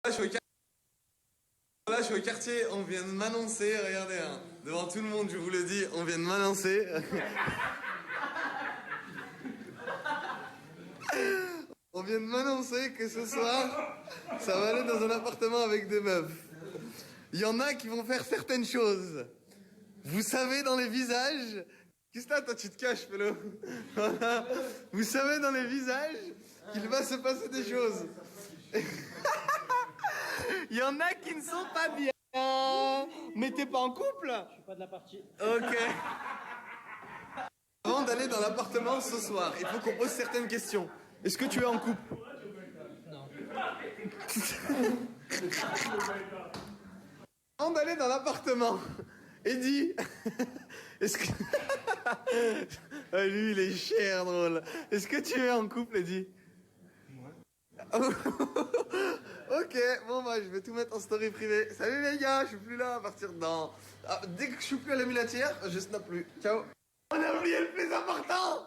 Là, je suis au quartier, on vient de m'annoncer, regardez, hein, devant tout le monde, je vous le dis, on vient de m'annoncer. On vient de m'annoncer que ce soir, ça va aller dans un appartement avec des meufs. Il y en a qui vont faire certaines choses. Vous savez dans les visages... Qu'est-ce que t'as, toi, tu te caches, Pélo. Voilà. Vous savez dans les visages qu'il va se passer des choses. Il y en a qui ne sont pas bien. Mais t'es pas en couple? Je suis pas de la partie. Ok. Avant d'aller dans l'appartement ce soir, il faut qu'on pose certaines questions. Est-ce que tu es en couple? Non. Avant d'aller dans l'appartement, Eddie, est-ce que... Ah, lui, il est cher, drôle. Est-ce que tu es en couple, Eddie? Ok, bon bah je vais tout mettre en story privée. Salut les gars, je suis plus là à partir dans... Ah, dès que je suis plus à la mulatière, je snap plus. Ciao. On a oublié le plus important.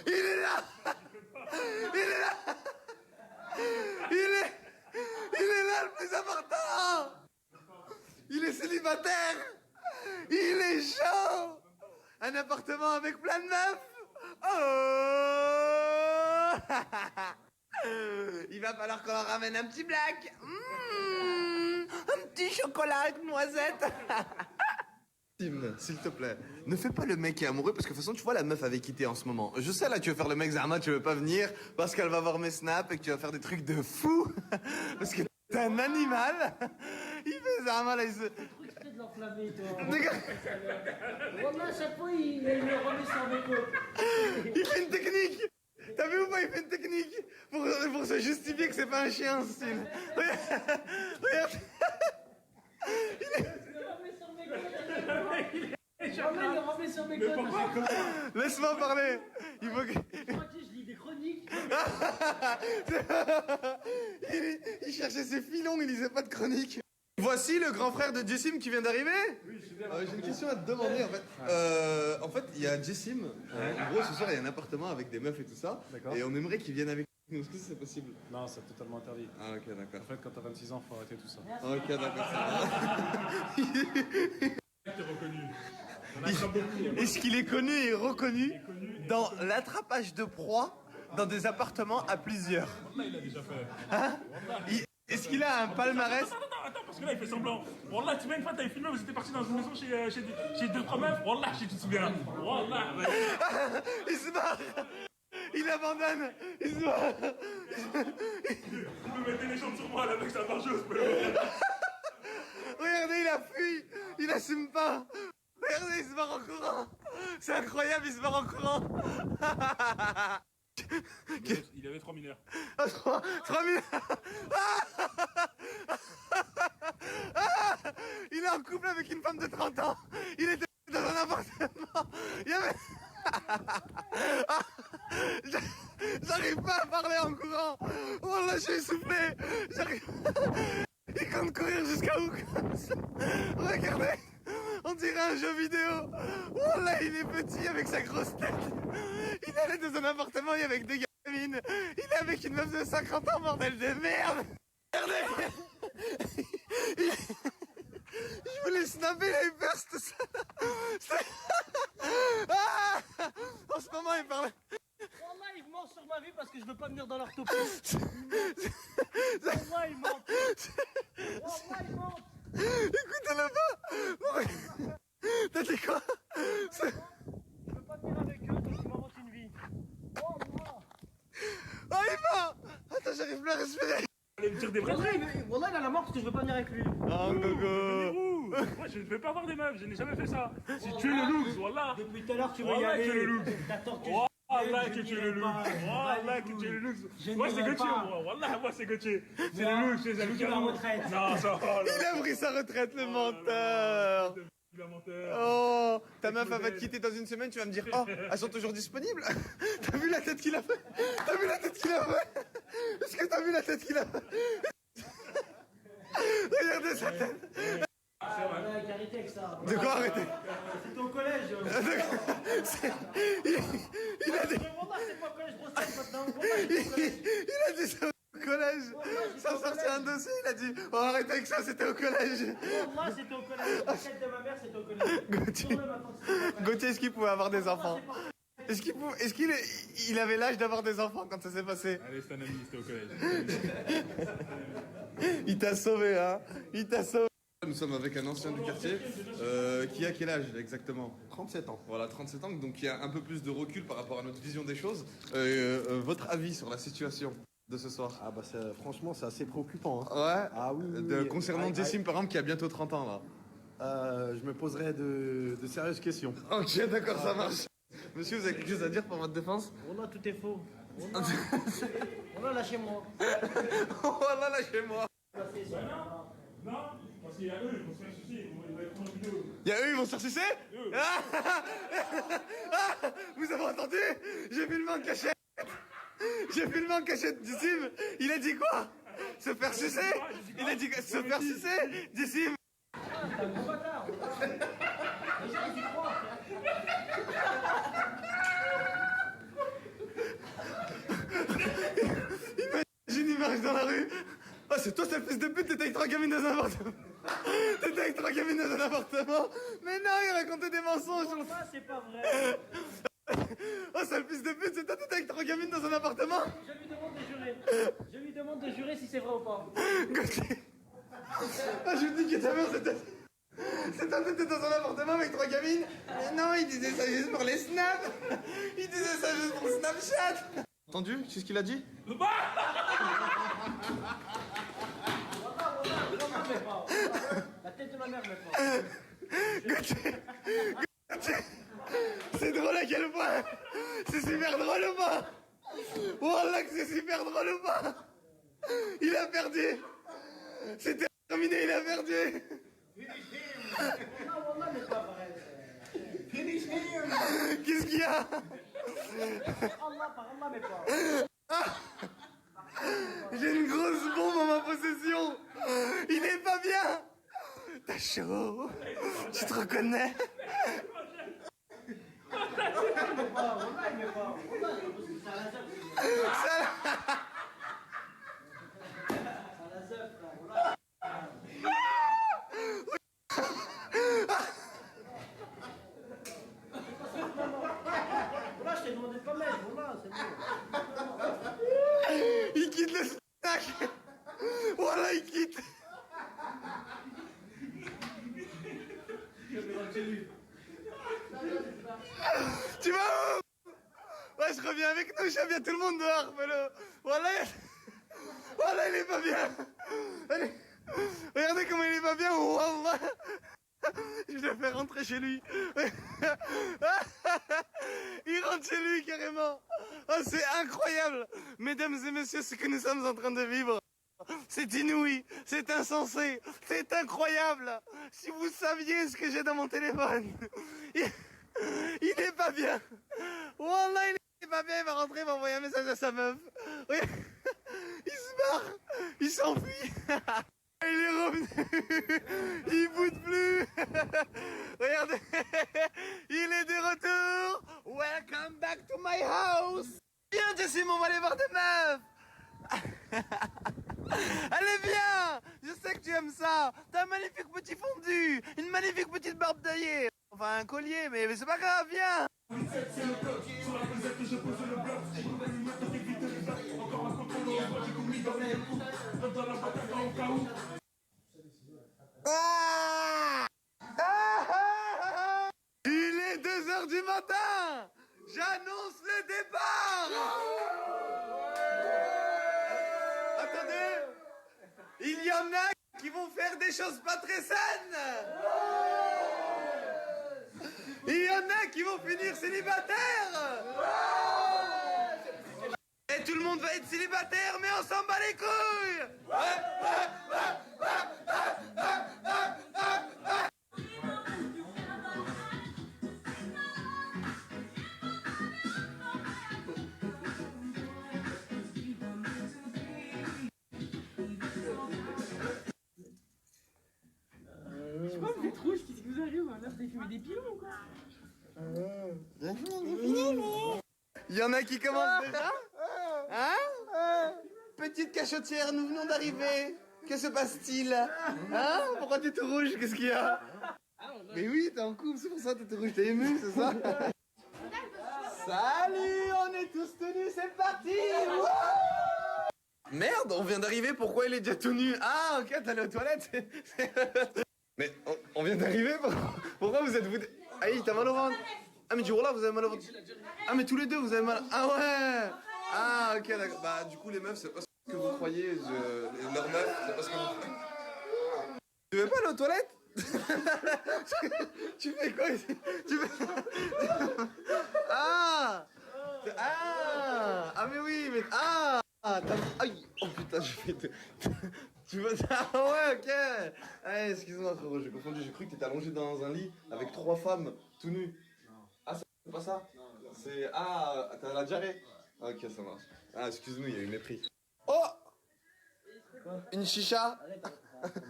Il est là. Il est là. Il est là le plus important. Il est célibataire. Il est chaud. Un appartement avec plein de meufs. Oh. Il va falloir qu'on leur ramène un petit black. Un petit chocolat avec noisette. Tim, s'il te plaît, ne fais pas le mec qui est amoureux parce que de toute façon tu vois la meuf avec qui t'es en ce moment. Je sais là tu veux faire le mec Zama, tu veux pas venir parce qu'elle va voir mes snaps et que tu vas faire des trucs de fou. Parce que t'es un animal. Il fait Zama là, il se... Exprès de l'enflammer, toi. Romain, à chaque fois, il me remet sur mes côtes. Il fait une technique. T'as vu ou pas? Il fait une technique pour se justifier que c'est pas un chien, ce style. Regarde. Regarde. Il me remet sur mes côtes. Romain, il me remet sur mes côtes. Laisse-moi parler. Il faut que... Je crois que je lis des chroniques. il cherchait ses filons, il lisait pas de chronique. Voici le grand frère de Jessim qui vient d'arriver. Oui, je suis bien. J'ai une question à te demander en fait. En fait, il y a Jessim. En gros, ce soir, il y a un appartement avec des meufs et tout ça. D'accord. Et on aimerait qu'il vienne avec nous. Est-ce que c'est possible? Non, c'est totalement interdit. Ah, ok, d'accord. En fait, quand t'as 26 ans, faut arrêter tout ça. Ok, d'accord, ça T'es reconnu. On attrape beaucoup. va. Est-ce qu'il est connu et reconnu dans l'attrapage de proies dans des appartements à plusieurs? Là, il a déjà fait. Hein? Est-ce qu'il a un palmarès? Attends, parce que là, il fait semblant. Wallah, tu vois, une fois, t'avais filmé, vous étiez parti dans une maison chez deux, trois meufs. Wallah, si tu te souviens. Wallah. Il se barre. Il abandonne. Il se barre. Vous mettez les jambes sur moi, là, mec, c'est un barjot, Regardez, il a fui. Il assume pas. Regardez, il se barre en courant. C'est incroyable, il se barre en courant. Il avait 3 mineurs. 3 000. Il est en couple avec une femme de 30 ans. Il était dans un appartement. Il y avait... J'arrive pas à parler en courant. Oh là, je suis essoufflé. J'arrive... Il compte courir jusqu'à où comme ça. Regardez. On dirait un jeu vidéo. Oh là, il est petit avec sa grosse tête. Il est allé dans un appartement avec des gamines. Il est avec une meuf de 50 ans, bordel de merde. Regardez. Je voulais snapper les bursts. Ah. En ce moment, il parle. Wallah, il ment sur ma vie parce que je veux pas venir dans l'orthopée. Wallah, il ment. Wallah, il ment. Écoutez-le pas. T'as dit quoi? Je veux pas venir avec eux, donc ils m'inventent une vie. Wallah. Oh, il ment. Attends, j'arrive plus à respirer. Allez me dire des vrais Wallah, trucs. Wallah, il a la mort parce que je veux pas venir avec lui. Oh, gogo. Ouh. Moi, je ne vais pas voir des meufs, je n'ai jamais fait ça. Si tu es le look, Wallah. Depuis tout à l'heure, tu veux y Wallah, aller. tu es le look. T'attends que Wallah, je que tu es n'irai le look. pas. Wallah, que tu es le look. Je Moi, c'est n'irai Gauthier, pas. moi. Wallah, moi, c'est Gauthier. C'est Moi, le look, c'est j'ai le pris ma retraite. Non, ça va. Il a pris sa retraite, le menteur. Il a menteur. Oh, ta meuf elle va te quitter dans une semaine, tu vas me dire, oh, elles sont toujours disponibles. T'as vu la tête qu'il a fait? T'as vu la tête qu'il a fait? Est-ce que t'as vu la tête qu'il a fait? Regardez sa tête. Arrête avec ça. De quoi arrêter? C'était au collège. Il a dit, Wallah, c'est pas au collège, Bretagne maintenant. Wallah, c'est au collège. il a dit ça au collège. Ça sorti un dossier, il a dit oh, arrête avec ça, c'était au collège. Moi, c'était au collège. La tête de ma mère, c'était au collège. Gauthier, est-ce qu'il pouvait avoir des enfants? Est-ce qu'il avait l'âge d'avoir des enfants quand ça s'est passé? Allez, c'est un ami, c'était au collège. Il t'a sauvé, hein? Il t'a sauvé. Nous sommes avec un ancien du quartier qui a quel âge exactement? 37 ans. Voilà, 37 ans, donc il y a un peu plus de recul par rapport à notre vision des choses. Votre avis sur la situation de ce soir? Ah bah franchement c'est assez préoccupant. Hein. Ouais. Ah oui. Concernant Jessim par exemple qui a bientôt 30 ans là. Je me poserai de sérieuses questions. Ok, d'accord, ça marche. Monsieur, vous avez quelque chose à dire pour votre défense? Wallah, tout est faux. Wallah, lâchez-moi. Oh là là, chez moi. Non, parce qu'il y a eux, ils vont se faire sucer, ils vont être en vidéo. Il y a eux, ils vont se faire sucer? Ah vous avez entendu? J'ai filmé en cachette. J'ai filmé en cachette Jessim. Il a dit quoi? Se faire sucer? Il a dit quoi? Se faire sucer? Jessim. T'es un gros bâtard. Les gens, ils y croient. Imagine, il marche dans la rue. Oh, c'est toi, sale fils de pute, t'étais avec 3 gamines dans un appartement. T'étais avec 3 gamines dans un appartement. Mais non, il racontait des mensonges. Ça, c'est pas vrai. Oh, sale fils de pute, c'est toi, t'étais avec 3 gamines dans un appartement. Je lui demande de jurer. Je lui demande de jurer si c'est vrai ou pas. Gauthier. Ah, je vous dis que ta mère, c'était... C'est toi, t'étais dans un appartement avec 3 gamines. Mais non, il disait ça juste pour les snaps. Il disait ça juste pour Snapchat. Entendu? C'est ce qu'il a dit? La tête de ma mère, mais pas. Gauthier. C'est drôle à quel point? C'est super drôle ou pas? Wallah que c'est super drôle ou pas? Il a perdu. C'était terminé, il a perdu. Wallah, mais pas vrai. Qu'est-ce qu'il y a? Allah, par Allah, mais pas. J'ai une grosse bombe en ma possession. Il est pas bien. T'as chaud? Tu te reconnais? Wallah, mais pas. Wallah, c'est à la zeuf. Ça... À la zeuf, là. Wallah. Wallah, je t'ai demandé de pas mettre. Wallah, c'est bon. Il quitte le snack. Voilà, il quitte. Tu vas où? Ouais, je reviens avec nous, je viens tout le monde dehors, fais-le. Voilà, voilà, il est pas bien. Allez. Regardez comment il est pas bien, wallah. Je le fais rentrer chez lui. Il rentre chez lui carrément. Oh, c'est incroyable. Mesdames et messieurs, ce que nous sommes en train de vivre, c'est inouï, c'est insensé, c'est incroyable. Si vous saviez ce que j'ai dans mon téléphone. Il est pas bien. Wallah, il est pas bien, il va rentrer, il va envoyer un message à sa meuf. Regarde. Il se barre, il s'enfuit. Il est revenu. Il boude plus. Regardez. Il est de retour. Welcome back to my house. Viens, Jessim, on va aller voir des meufs. Allez, viens. Je sais que tu aimes ça. T'as un magnifique petit fondu. Une magnifique petite barbe taillée. Enfin, un collier, mais c'est pas grave, viens. Il est 2h du matin. J'annonce le départ. Attendez. Il y en a qui vont faire des choses pas très saines. Il y en a qui vont finir célibataires. Et tout le monde va être célibataire, mais on s'en bat les couilles. Je sais pas, vous êtes rouge, qu'est-ce qui vous arrive? Là, vous avez fumé des pilons ou quoi? Il y en a qui commencent déjà. Hein? Petite cachotière, nous venons d'arriver. Que se passe-t-il? Hein? Pourquoi t'es tout rouge? Qu'est-ce qu'il y a? Mais oui, t'es en couple, c'est pour ça que t'es tout rouge. T'es ému, c'est ça? Salut, on est tous tenus, c'est parti! Wouh! Merde, on vient d'arriver, pourquoi il est déjà tout nu? Ah, ok, t'allais aux toilettes. Mais on vient d'arriver, pourquoi vous êtes... Aïe, t'as mal au ventre? Ah, mais du coup là, vous avez mal au ventre? Ah, mais tous les deux, vous avez mal... Ah ouais! Ah, ok, d'accord. Bah, du coup, les meufs, c'est pas ce que vous croyez. Leurs meufs, c'est pas ce que vous croyez. Tu veux pas aller aux toilettes? Tu fais quoi ici? Tu fais... Ah! Ah! Ah, mais oui, mais... Ah! Aïe! Oh putain, je fais... Tu veux... Ah ouais, ok! Ah, excuse-moi, frérot, j'ai confondu. J'ai cru que t'étais allongé dans un lit avec 3 femmes tout nues. Ah, c'est pas ça? C'est... Ah, t'as la diarrhée? Ok, ça marche. Ah, excuse-nous, il y a eu mépris. Oh! Une chicha?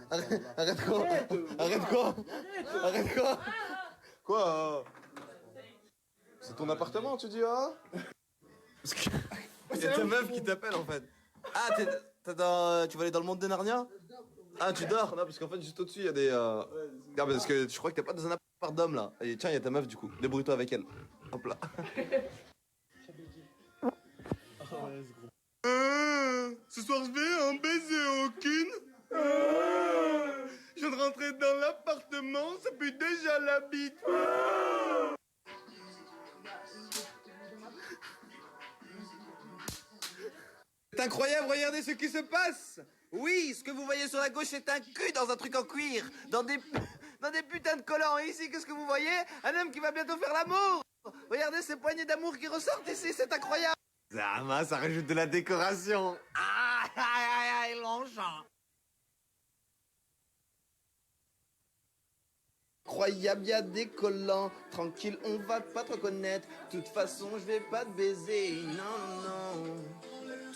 Arrête quoi? Arrête quoi? Arrête quoi? Quoi? C'est ton appartement, tu dis, hein? Parce que... Il y a ta meuf qui t'appelle, en fait. Ah, tu vas aller dans le monde de Narnia? Ah, tu dors? Non, parce qu'en fait, juste au-dessus, il y a des... Non, parce que je crois que t'as pas dans un appart d'homme, là. Et tiens, il y a ta meuf, du coup. Débrouille-toi avec elle. Hop là. Ce soir, je vais en baiser aucune. Je viens de rentrer dans l'appartement, ça pue déjà la bite. C'est incroyable, regardez ce qui se passe. Oui, ce que vous voyez sur la gauche, c'est un cul dans un truc en cuir, dans des putains de collants. Et ici, qu'est-ce que vous voyez? Un homme qui va bientôt faire l'amour. Regardez ces poignées d'amour qui ressortent ici, c'est incroyable. Ça rajoute de la décoration. Ah, aïe, aïe, longchamp. Incroyable, y a des collants. Tranquille, on va pas te reconnaître. De toute façon, je vais pas te baiser. Non, non,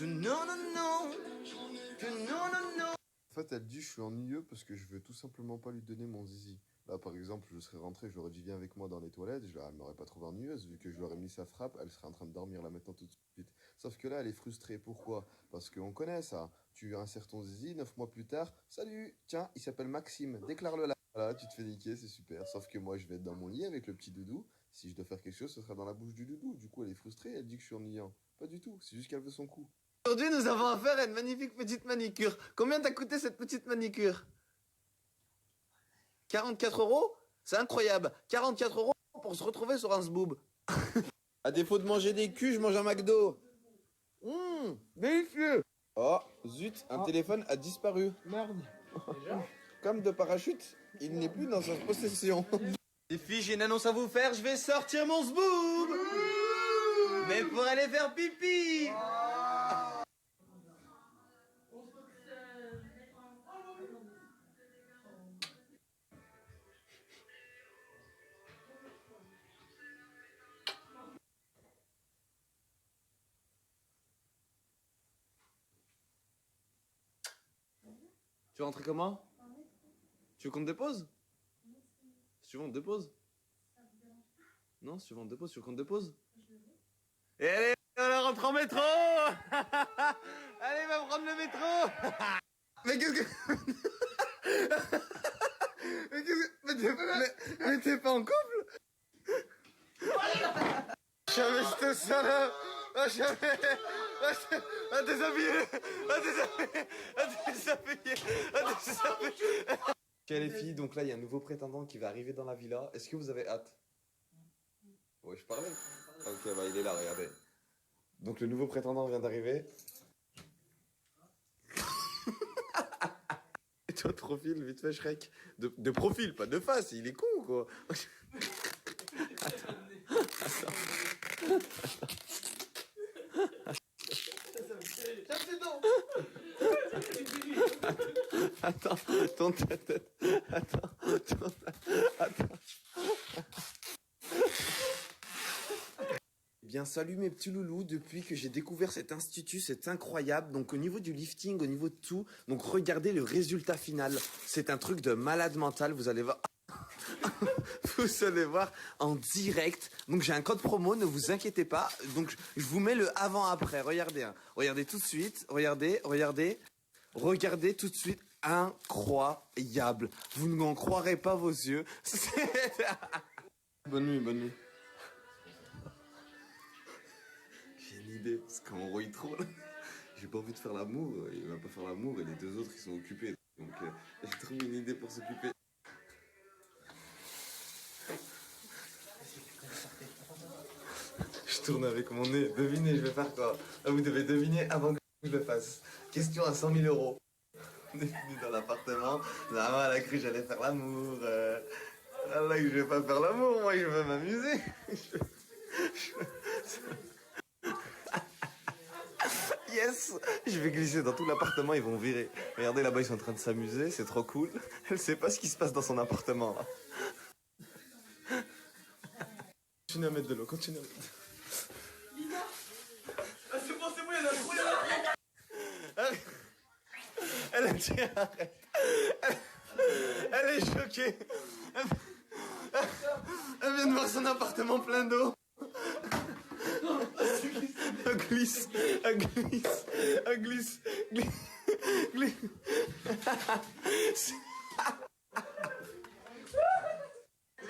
non, non, non, non, non, non. En fait, elle dit je suis ennuyeux parce que je veux tout simplement pas lui donner mon zizi. Là, par exemple, je serais rentré, je lui aurais dit viens avec moi dans les toilettes, elle m'aurait pas trouvé ennuyeuse, vu que je lui aurais mis sa frappe, elle serait en train de dormir là maintenant tout de suite. Sauf que là, elle est frustrée. Pourquoi? Parce qu'on connaît ça. Tu insères ton zizi, 9 mois plus tard, salut, tiens, il s'appelle Maxime, déclare-le là. Voilà, tu te fais niquer, c'est super. Sauf que moi, je vais être dans mon lit avec le petit doudou. Si je dois faire quelque chose, ce sera dans la bouche du doudou. Du coup, elle est frustrée, elle dit que je suis ennuyant. Pas du tout, c'est juste qu'elle veut son coup. Aujourd'hui, nous avons affaire à une magnifique petite manicure. Combien t'a coûté cette petite manicure? 44 €? C'est incroyable. 44 € pour se retrouver sur un zboob. À défaut de manger des culs, je mange un McDo. Délicieux. Oh, zut, un téléphone a disparu. Merde. Comme de parachute, il n'est plus dans sa possession. Les filles, j'ai une annonce à vous faire, je vais sortir mon zboob. Mais pour aller faire pipi. Tu veux rentrer comment? Tu veux qu'on te dépose? Si tu veux, on te dépose. Non, si tu veux, on te dépose. Tu veux qu'on te dépose? Et allez, on rentre en métro. Allez, va prendre le métro. Mais qu'est-ce que... Mais t'es pas en couple? Jamais je te salope. Ah, jamais. Ah, déshabillé. Ah, déshabillé. Ah, déshabillé. Ah, déshabillé. Ok les filles, donc là il y a un nouveau prétendant qui va arriver dans la villa. Est-ce que vous avez hâte? Ouais, je parlais. Ok, bah il est là, regardez. Donc le nouveau prétendant vient d'arriver. Et toi de profil, vite fait Shrek. De profil, pas de face, il est con quoi. Attends, ton tête. Attends. Eh bien, salut mes petits loulous, depuis que j'ai découvert cet institut, c'est incroyable. Donc au niveau du lifting, au niveau de tout, donc regardez le résultat final. C'est un truc de malade mental, vous allez voir. Vous allez voir en direct. Donc j'ai un code promo, ne vous inquiétez pas. Donc je vous mets le avant-après. Regardez, hein. Regardez tout de suite. Regardez tout de suite. Incroyable. Vous n'en croirez pas vos yeux. Bonne nuit, bonne nuit. J'ai une idée, parce qu'on rouille trop là. J'ai pas envie de faire l'amour, il va pas faire l'amour et les deux autres ils sont occupés. Donc j'ai trouvé une idée pour s'occuper. Je tourne avec mon nez, devinez je vais faire quoi? Ah, vous devez deviner avant que je le fasse. Question à 100 000 €. On est venu dans l'appartement, la maman elle a cru que j'allais faire l'amour. Ah là je vais pas faire l'amour, moi je veux m'amuser. Yes! Je vais glisser dans tout l'appartement, ils vont virer. Regardez là-bas, ils sont en train de s'amuser, c'est trop cool. Elle sait pas ce qui se passe dans son appartement là. Continue à mettre de l'eau, continue à mettre. Ah, c'est bon, il y en a trop, elle a dit arrête. Elle est choquée. Elle vient de voir son appartement plein d'eau. Elle glisse, elle glisse, elle glisse, glisse.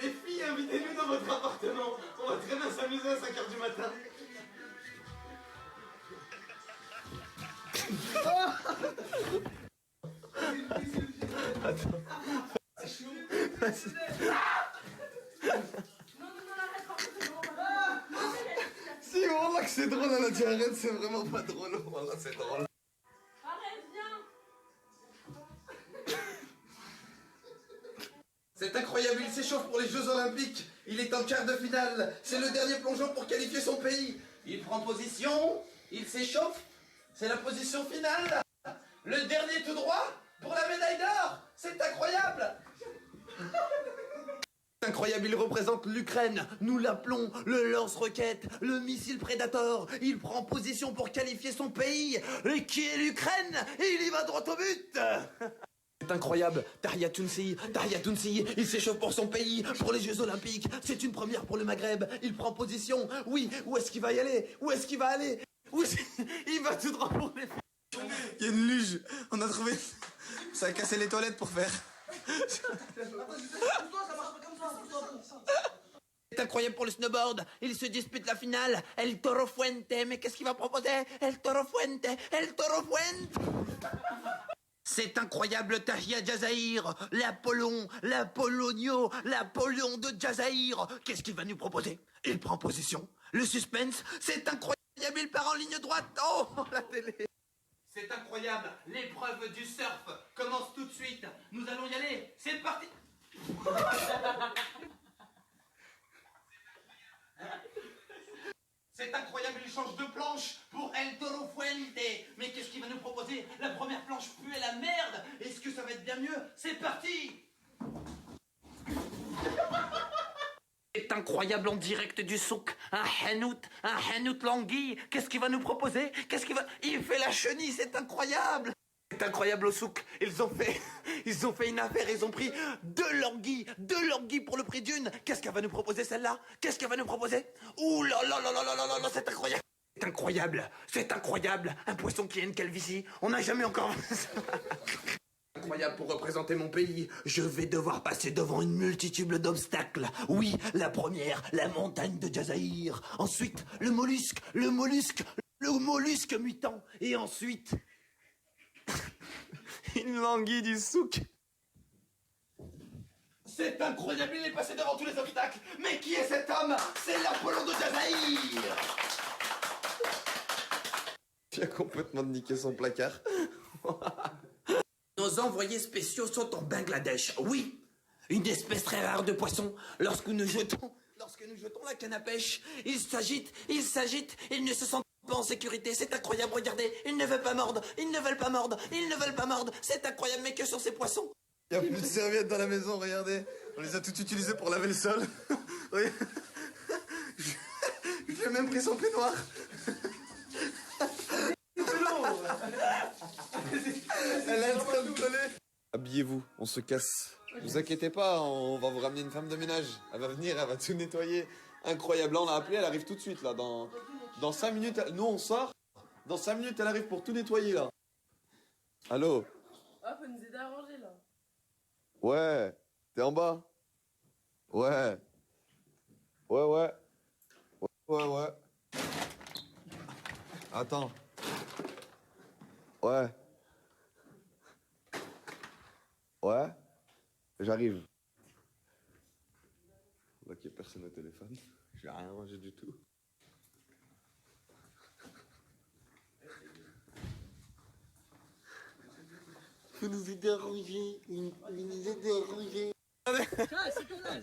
Les filles, invitez-nous dans votre appartement. On va très bien s'amuser à 5 h du matin. Attends. Si, voilà que c'est drôle, elle a dit arrête, c'est vraiment pas drôle. Voilà, c'est drôle. Arrête, viens. C'est incroyable, il s'échauffe pour les Jeux Olympiques. Il est en quart de finale. C'est le dernier plongeon pour qualifier son pays. Il prend position, il s'échauffe. C'est la position finale. Le dernier tout droit pour la médaille d'or. C'est incroyable. Incroyable, il représente l'Ukraine. Nous l'appelons le lance-roquette, le missile Predator. Il prend position pour qualifier son pays. Et qui est l'Ukraine? Et il y va droit au but. C'est incroyable, Tahia Tounsi, il s'échauffe pour son pays, pour les Jeux Olympiques. C'est une première pour le Maghreb. Il prend position. Oui, où est-ce qu'il va y aller? Où est-ce qu'il va aller? Il va tout droit pour les... Il y a une luge, on a trouvé... Ça a cassé les toilettes pour faire... C'est incroyable pour le snowboard. Il se dispute la finale. El Toro Fuente. Mais qu'est-ce qu'il va proposer? El Toro Fuente. C'est incroyable, Tahia Jazair. L'Apollon de Jazair. Qu'est-ce qu'il va nous proposer? Il prend position. Le suspense, c'est incroyable. Il part en ligne droite. Oh, la télé. C'est incroyable. L'épreuve du surf commence tout de suite. Nous allons y aller. C'est parti. C'est incroyable, il change de planche pour El Toro Fuente. Mais qu'est-ce qu'il va nous proposer? La première planche puait la merde. Est-ce que ça va être bien mieux? C'est parti. C'est incroyable en direct du souk. Un Hanout Langui. Qu'est-ce qu'il va nous proposer? Il fait la chenille, c'est incroyable. C'est incroyable au souk. Ils ont fait une affaire, ils ont pris deux languilles pour le prix d'une. Qu'est-ce qu'elle va nous proposer celle-là? Qu'est-ce qu'elle va nous proposer? Ouh là là là là là là là, c'est incroyable. C'est incroyable. Un poisson qui a une calvitie. On n'a jamais encore vu ça. Incroyable pour représenter mon pays. Je vais devoir passer devant une multitude d'obstacles. Oui, la première, la montagne de Jazaïr. Ensuite, le mollusque mutant. Et ensuite, une languille du souk. C'est incroyable, il est passé devant tous les obstacles. Mais qui est cet homme? C'est l'Apollon de Jazaïr. Tu as complètement niqué son placard. Nos envoyés spéciaux sont en Bangladesh. Oui, une espèce très rare de poisson. Lorsque nous jetons la canne à pêche, ils s'agitent, ils ne se sentent pas en sécurité. C'est incroyable, regardez, ils ne veulent pas mordre. C'est incroyable, mais que sont ces poissons? Il n'y a plus de serviettes dans la maison, regardez. On les a toutes utilisées pour laver le sol. J'ai même pris son peignoir. Elle est en train de coller. Habillez-vous, on se casse. Vous inquiétez pas, on va vous ramener une femme de ménage. Elle va venir, elle va tout nettoyer. Incroyable. Là, on l'a appelée, elle arrive tout de suite, là. Dans 5 minutes, nous, on sort. Dans 5 minutes, elle arrive pour tout nettoyer, là. Allô? Ah, faut nous aider à ranger, là. Ouais. T'es en bas? Ouais. Ouais. Ouais. Attends. Ouais. J'arrive. Là qu'il n'y a personne au téléphone. J'ai rien mangé du tout. Vous nous aidez à ranger. Vous nous aidez à ranger. Ah, c'est toi là.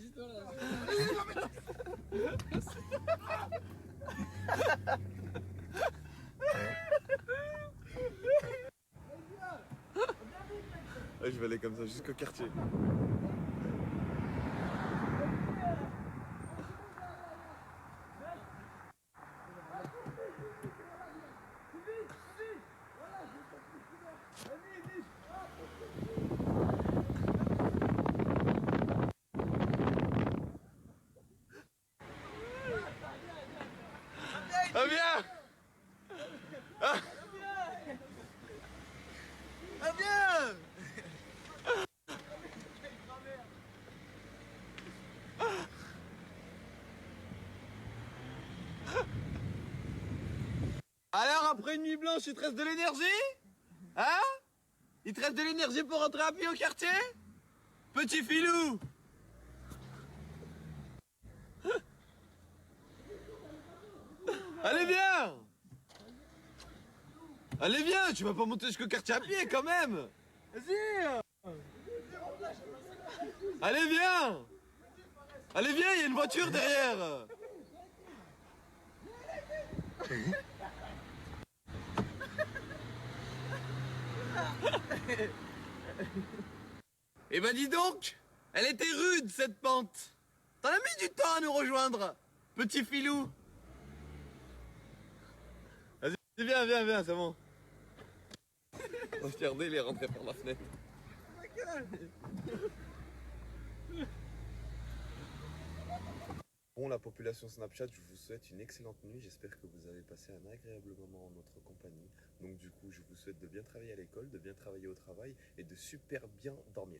Je vais aller comme ça jusqu'au quartier. Ah viens! Ah viens! Alors, après une nuit blanche, il te reste de l'énergie? Hein? Il te reste de l'énergie pour rentrer à pied au quartier? Petit filou! Allez, viens! Allez, viens! Tu vas pas monter jusqu'au quartier à pied quand même! Vas-y! Allez, viens! Allez, viens, il y a une voiture derrière! Eh ben dis donc, elle était rude cette pente. T'en as mis du temps à nous rejoindre, petit filou. Vas-y, viens, c'est bon. Regardez, il est rentré par la fenêtre. Bon, la population Snapchat, je vous souhaite une excellente nuit. J'espère que vous avez passé un agréable moment en notre compagnie. Donc du coup, je vous souhaite de bien travailler à l'école, de bien travailler au travail et de super bien dormir.